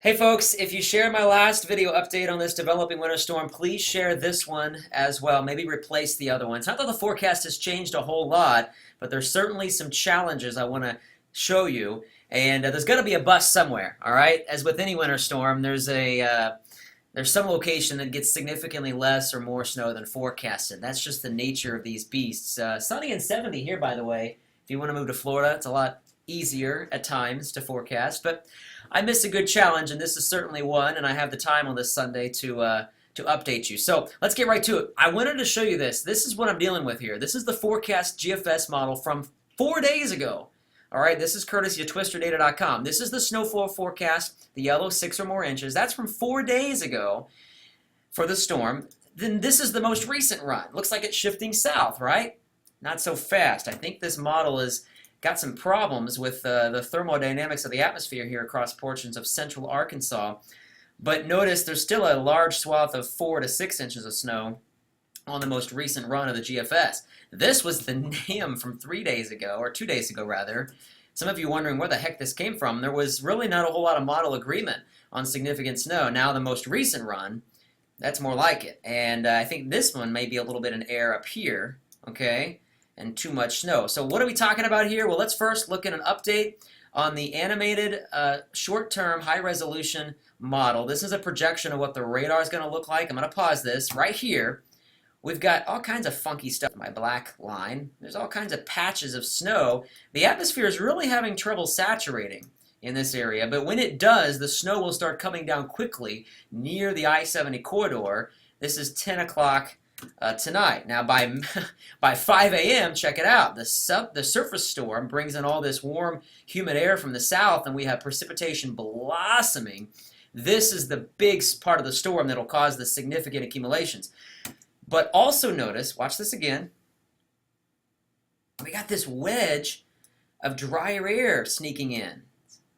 Hey folks, if you shared my last video update on this developing winter storm, please share this one as well. Maybe replace the other one. It's not that the forecast has changed a whole lot, but there's certainly some challenges I want to show you. And there's going to be a bust somewhere, all right? As with any winter storm, there's some location that gets significantly less or more snow than forecasted. That's just the nature of these beasts. Sunny and 70 here, by the way. If you want to move to Florida, it's a lot easier at times to forecast, but I missed a good challenge, and this is certainly one, and I have the time on this Sunday to update you. So let's get right to it. I wanted to show you this. This is what I'm dealing with here. This is the forecast GFS model from 4 days ago. All right, this is courtesy of twisterdata.com. This is the snowfall forecast, the yellow 6 or more inches. That's from 4 days ago for the storm. Then this is the most recent run. Looks like it's shifting south, right? Not so fast. I think this model is got some problems with the thermodynamics of the atmosphere here across portions of central Arkansas. But notice there's still a large swath of 4 to 6 inches of snow on the most recent run of the GFS. This was the NAM from 3 days ago, or 2 days ago rather. Some of you wondering where the heck this came from. There was really not a whole lot of model agreement on significant snow. Now the most recent run, that's more like it. And I think this one may be a little bit in air up here, okay? And too much snow. So what are we talking about here? Well, let's first look at an update on the animated short-term high-resolution model. This is a projection of what the radar is going to look like. I'm going to pause this right here. We've got all kinds of funky stuff. My black line. There's all kinds of patches of snow. The atmosphere is really having trouble saturating in this area, but when it does, the snow will start coming down quickly near the I-70 corridor. This is 10 o'clock tonight. Now by 5 a.m., check it out. The surface storm brings in all this warm, humid air from the south, and we have precipitation blossoming. This is the big part of the storm that will cause the significant accumulations. But also notice, watch this again, we got this wedge of drier air sneaking in.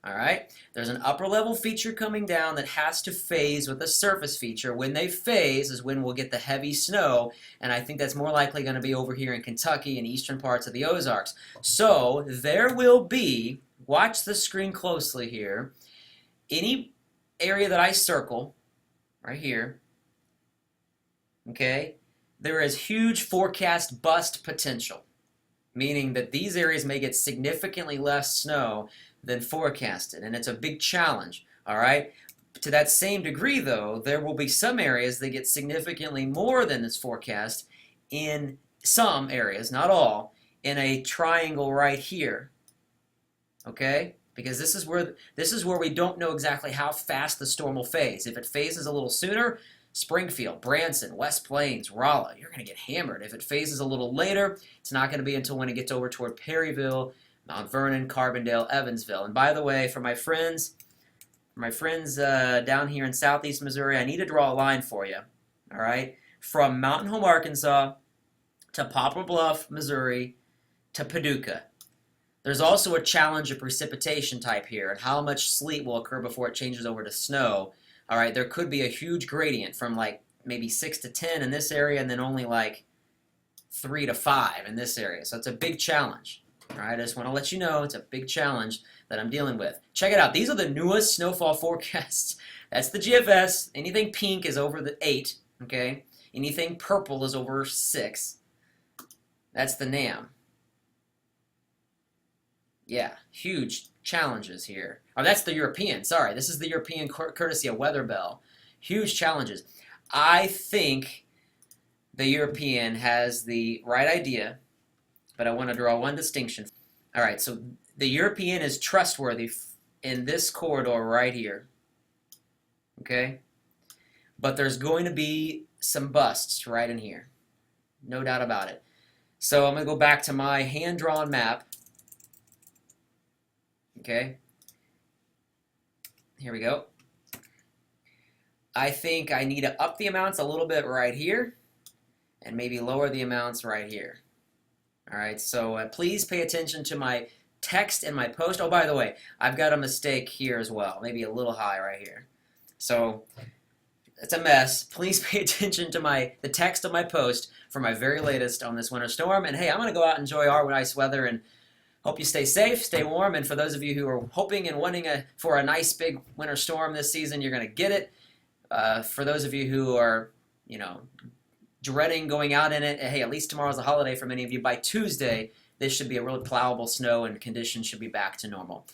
All right, there's an upper level feature coming down that has to phase with a surface feature. When they phase is when we'll get the heavy snow, and I think that's more likely going to be over here in Kentucky and eastern parts of the Ozarks. So there will be, watch the screen closely here, any area that I circle right here, okay, there is huge forecast bust potential, meaning that these areas may get significantly less snow than forecasted, and it's a big challenge, all right? To that same degree, though, there will be some areas that get significantly more than is forecast in some areas, not all, in a triangle right here, okay? Because this is where we don't know exactly how fast the storm will phase. If it phases a little sooner, Springfield, Branson, West Plains, Rolla, you're going to get hammered. If it phases a little later, it's not going to be until when it gets over toward Perryville, Mount Vernon, Carbondale, Evansville. And by the way, for my friends down here in southeast Missouri, I need to draw a line for you, all right? From Mountain Home, Arkansas to Poplar Bluff, Missouri to Paducah. There's also a challenge of precipitation type here and how much sleet will occur before it changes over to snow. All right, there could be a huge gradient from like maybe 6 to 10 in this area and then only like 3 to 5 in this area. So it's a big challenge. All right, I just want to let you know it's a big challenge that I'm dealing with. Check it out. These are the newest snowfall forecasts. That's the GFS. Anything pink is over the 8, okay? Anything purple is over 6. That's the NAM. Yeah, huge challenges here. Oh, that's the European. Sorry, this is the European courtesy of Weather Bell. Huge challenges. I think the European has the right idea, but I want to draw one distinction. All right, so the European is trustworthy in this corridor right here, okay? But there's going to be some busts right in here, no doubt about it. So I'm going to go back to my hand-drawn map, okay? Here we go. I think I need to up the amounts a little bit right here and maybe lower the amounts right here. All right, so please pay attention to my text and my post. Oh, by the way, I've got a mistake here as well, maybe a little high right here. So it's a mess. Please pay attention to the text of my post for my very latest on this winter storm. And hey, I'm going to go out and enjoy our nice weather and Hope you stay safe, stay warm, and for those of you who are hoping and wanting for a nice big winter storm this season, you're going to get it. For those of you who are, dreading going out in it, hey, at least tomorrow's a holiday for many of you. By Tuesday, this should be a really plowable snow and conditions should be back to normal.